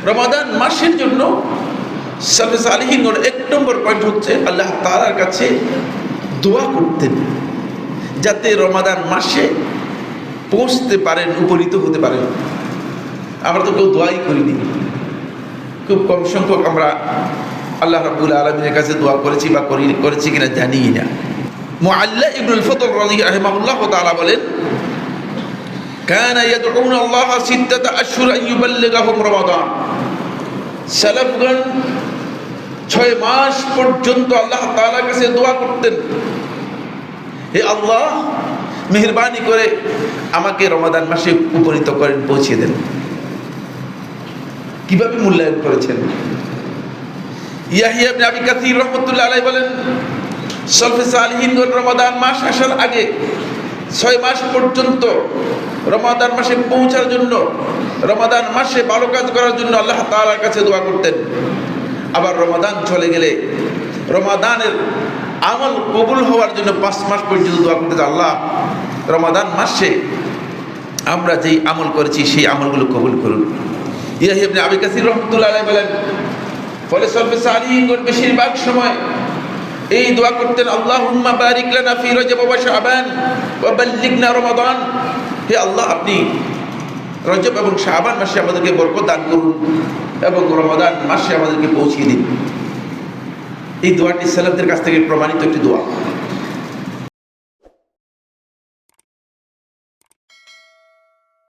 রমাদান মাসের জন্য সালফে সালিহিনগণ 1 নম্বর পয়েন্ট হচ্ছে আল্লাহ তাআলার কাছে দোয়া করতেন যাতে রমাদান মাসে পৌঁছতে পারেন, উপনীত হতে পারেন। আমরা তো কেউ দোয়াই করিনি, খুব কম সংখ্যক আমরা আল্লাহ রাব্বুল আলামিনের কাছে দোয়া করেছি বা করেছি কিনা জানি না। মুআল্লা ইবনুল ফদল রাহিমাহুল্লাহ তাআলা বলেন, কানা ইয়াদউনা আল্লাহ 6 আশহুর আন ইউবাল্লিগাহুম রমাদান। সালাফগণ 6 মাস পর্যন্ত আল্লাহ তাআলার কাছে দোয়া করতেন, হে আল্লাহ মেহেরবানি করে আমাকে রমাদান মাসে উপনীত করেন, পৌঁছে দেন। কিভাবে মূল্যায়ন করেছেন? ইয়াহইয়া ইবনে আবি কাসীর রাহমাতুল্লাহ আলাইহি বলেন, সালফে সালিহিনগণ রমাদান মাস আসার আগে 6 মাস পর্যন্ত রমাদান মাসে পৌঁছার জন্য, রমাদান মাসে ভালো কাজ করার জন্য আল্লাহ তাআলার কাছে দোয়া করতেন। আবার রমাদান চলে গেলে রমাদানের আমল কবুল হওয়ার জন্য 5 মাস পর্যন্ত দোয়া করতেন, আল্লাহ রমাদান মাসে আমরা যেই আমল করেছি সেই আমলগুলো কবুল করুন। ইয়াহইয়া ইবনে আবি কাসীর রাহমাতুল্লাহ আলাইহি বলেন, ফলে সালফে সালিহিনগণ বেশিরভাগ সময় এই দোয়া করতেন, আল্লাহুম্মা বারিক লানা ফি রজব ওয়া শাবান ওয়া বাল্লিগনা রমাদান। হে আল্লাহ, আপনি রজব এবং শাবান মাসে আমাদেরকে বরকত দান করুন এবং রমাদান মাসে আমাদেরকে পৌঁছিয়ে দিন। এই দোয়াটি সালাফদের কাছ থেকে প্রমাণিত একটি দোয়া।